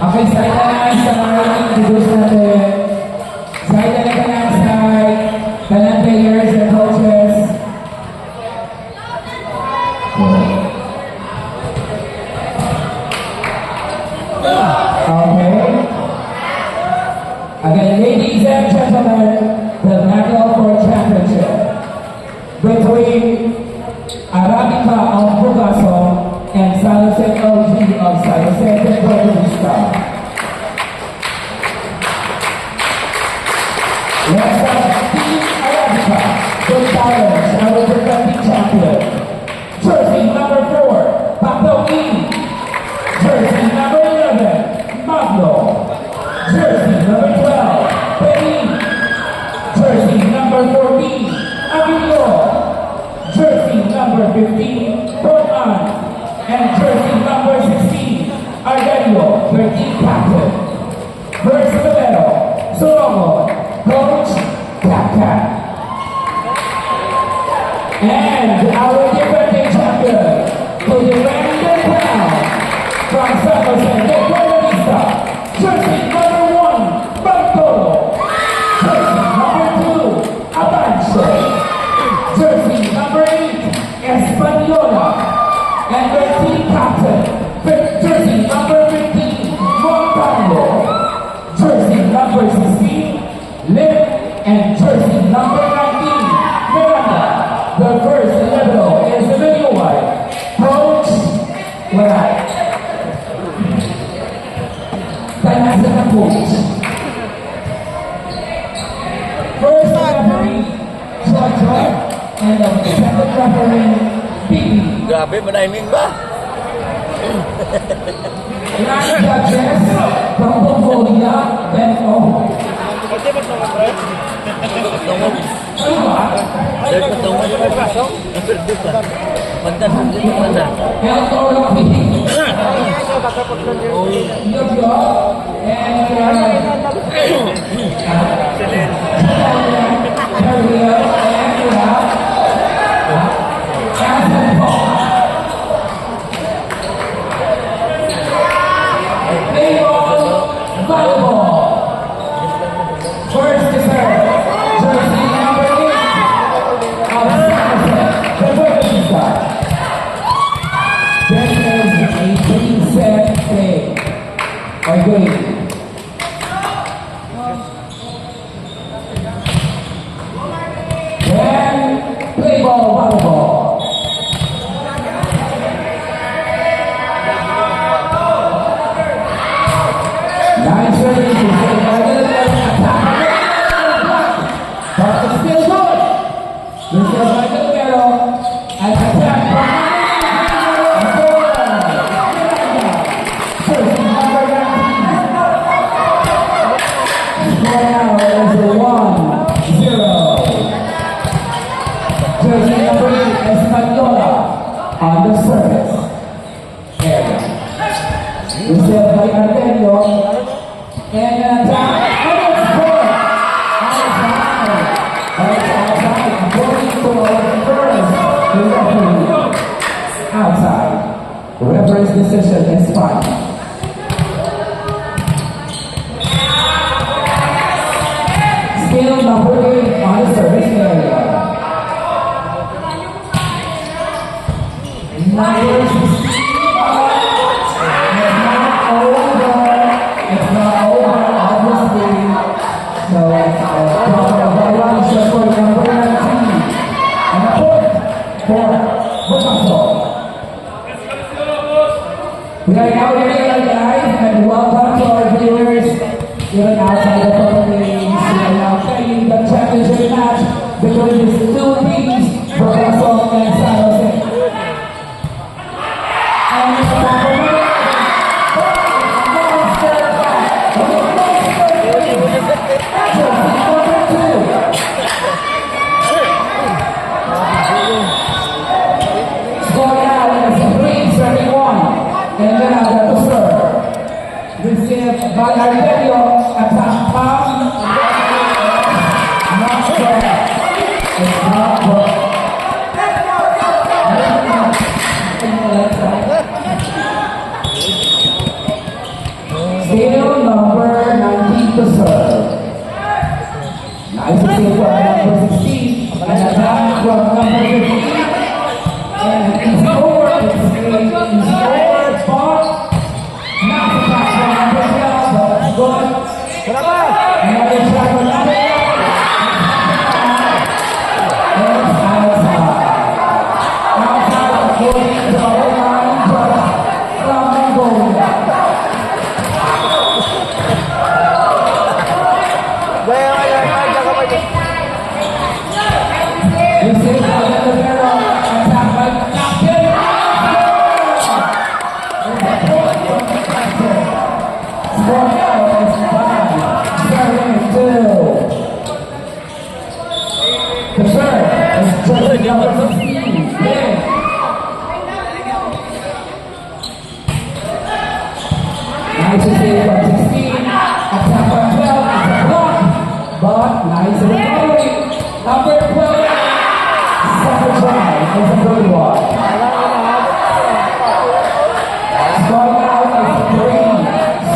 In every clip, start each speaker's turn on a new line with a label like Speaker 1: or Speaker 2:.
Speaker 1: Okay, side na lang sa mga introduce natin. Side na lang side. Kanan players and coaches. Okay. Again, ladies and gentlemen, the battle for championship between Arabica of Bugason and San Jose LG of San Jose Teguista. Let's have Team Arabica, the challenge, our defending champion. Jersey number 4, Pato E. Jersey number 11, Magno. Jersey number 12, Penny. Jersey number 14, Avilo. Jersey number 15, Portman. And jersey number 16, Ardelio, 13 captain. First Valero, Solomon, coach, captain. And our defending champion, to defend the crown, from San Jose Teguista, jersey number 1, Bartolo. Jersey number 2, Abanche. Jersey number 8, Espanola. And the team captain, jersey number 15, Montalvo. Jersey number 16, Lip. And jersey number 19, Miranda. The first level is the video white. Coach, wala. Thanks to the coach. First referee, Jojo. And the second referee, Bibi.
Speaker 2: Grabe, manahiming ba?
Speaker 1: Nine judges from Mongolia, Benko. Ano ba?
Speaker 2: Dari ketemu juga pasok. Berdua. Mantan sendiri mana?
Speaker 1: Electoral meeting.
Speaker 2: Oh,
Speaker 1: Yoyo and play ball, volleyball. Nice service to say attack. But it's still good. This is Michael Guerrero and attack from jersey number 19. Score now is 1-0. Jersey number 8, Espanola on the service area. Received by Ardelio and an attack. And it's good. Outside. According to our first referee. Outside. The referee's decision is fine. Still number 8 on the service area. Number 16. It's not over, obviously. So, for number 19. And a point for Bukaso. We are now ready, guys, and welcome to our viewers even outside the company. If Valerio attack Pam, not good. It's not good. Still number 19 to serve. Nice to see from number 16. An attack from number 15. And he's over. He's over. But not the pass from number 12. But it's good. Another shot from number 12. And it's outside. Outside of 40 to our line. But from the goal. This is Rivera, attack by Captain. Score now is 5-7-2. The third is just number 16. Big. Nice to see from 16. Attack by 12 is a block. But nice recovery. Number 12. Second try is a good one. Scoring out is 3,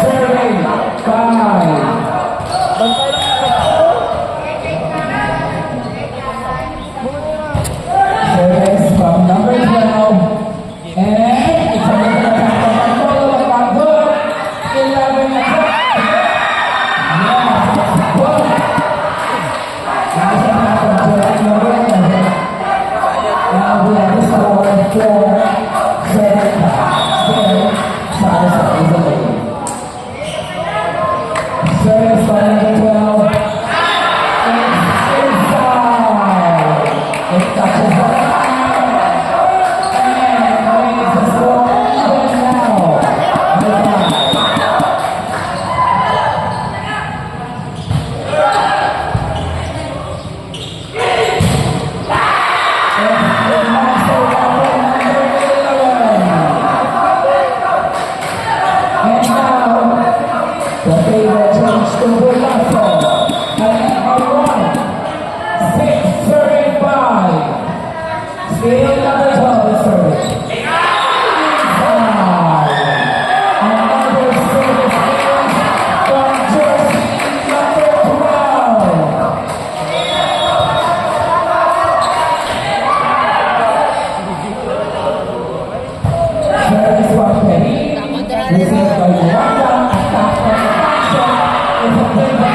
Speaker 1: serving 5. Service from number 12. And it's a little attack from Bartolo, but not good. 11 attack. Yes, good. Nice attack from number 11. Now we have the score 4-7. Still, Cyrus is the lead. Service by number 12. It's inside. It touches the line. And makes the score even now. By 5. Still number 12 is serving. Another service from jersey number 12. Service from Penny. Received by Miranda. Attack from Action. It's a play by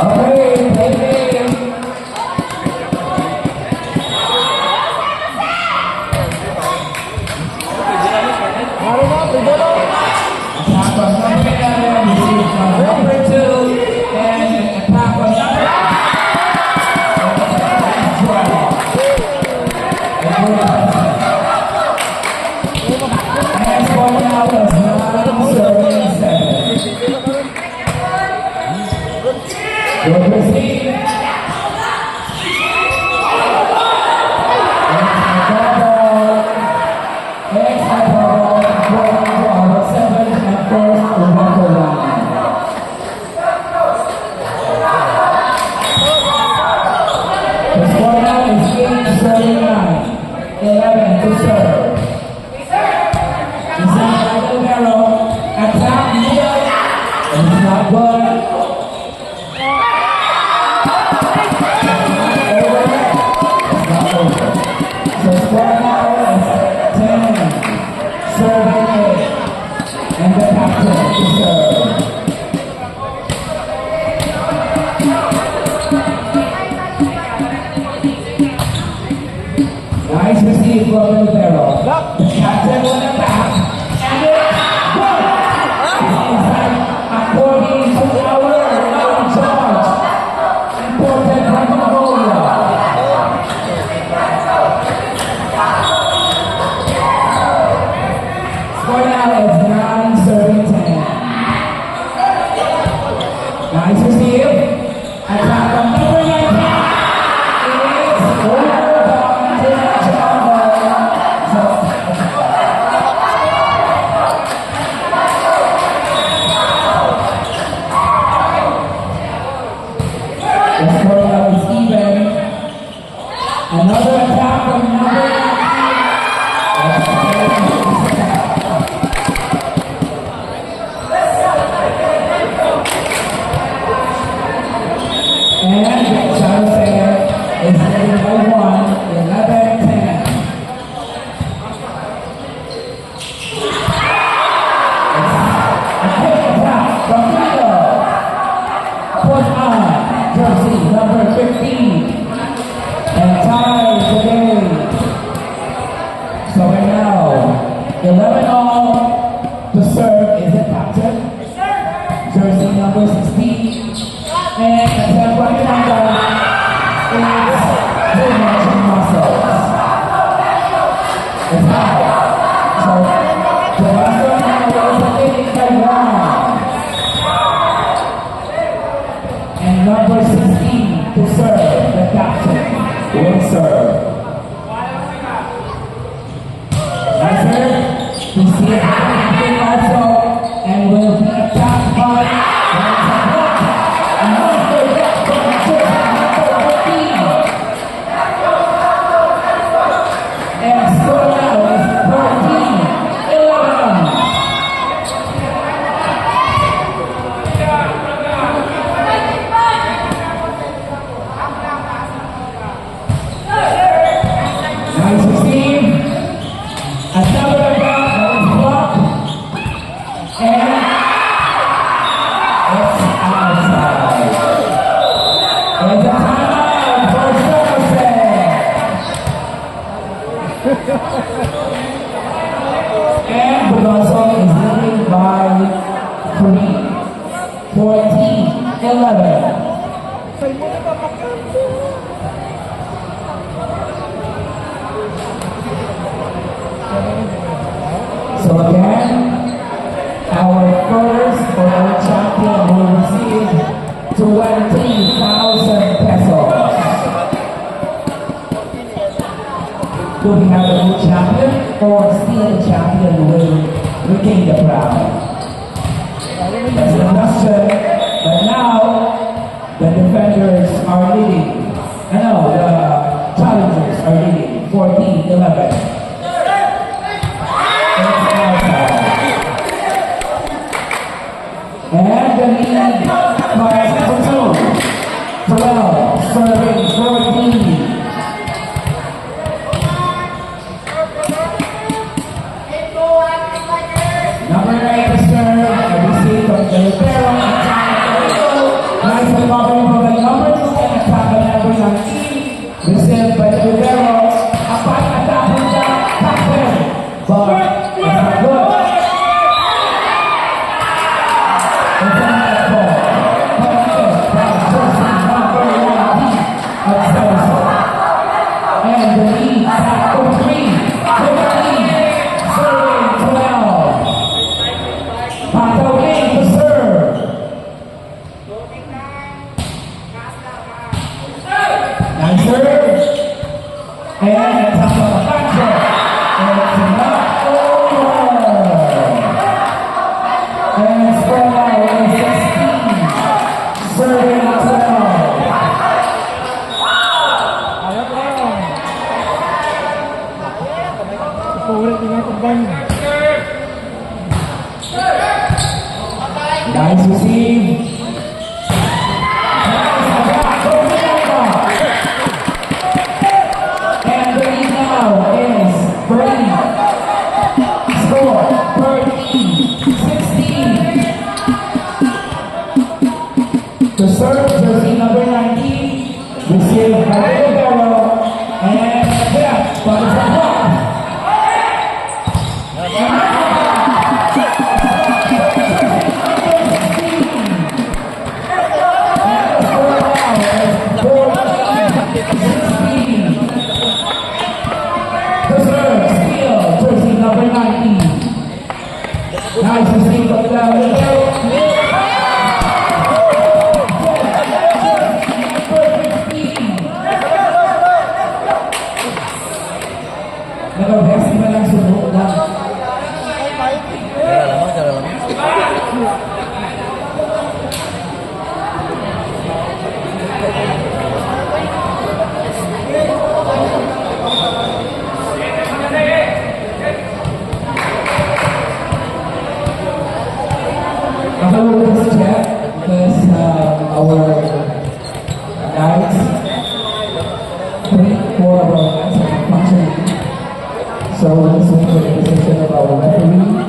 Speaker 1: Okay, play game. Attack on number 11, receive from number 2, and attack on number 12. And score now is 9-7. Good receive. And the captain to serve. Nice receive from Rivero. The captain on the back. And it's good. According to our judge, imported from Mongolia. Score now is 9-10. Nice receive. Attack from number 19. It is over to the the score now is even. Another attack from number 19. And Jonathan is leading by 11-10. A quick attack from Vito. Put on jersey number 15. And ties the game. So right now, 11-all. The serve is the captain. Jersey number 16. And the right number is too much muscles. It's high. So the muscle now is leading by 1. And number 16 to serve, the captain will serve. Nice serve. We see it happening also, and will be attacked by and Bugaso is leading by 3, 14, 11. So again, our first or our champion will receive 20,000 pesos. Do we have a new champion or still the champion will retain the crown? That's the question. But now, the defenders are leading. No, the challengers are leading 14-11. It's outside. And the lead back to 3. Serving 12. Patawin to serve. Nice serve. And it's up on the backshot. And it's not over. And score now is 16. Serving 12.
Speaker 3: Ayaw ko lang. Paulit din ang tumbang.
Speaker 1: Nice receive. And the lead now is 3. Score 13-16. To serve, jersey number 19. Received by Rivero. And yeah, but it's a block. Nice receive of Nag-best na lang sunod na.
Speaker 2: Tara lang.
Speaker 1: Let's check because our guys, 3-4 of our guys are functioning. So let's wait for the position of our referee.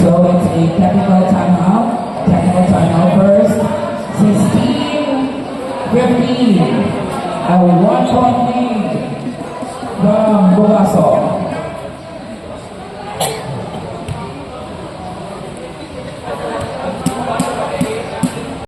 Speaker 1: So it's a technical timeout. Technical timeout first. 16-15. A 1-point lead from Bukaso.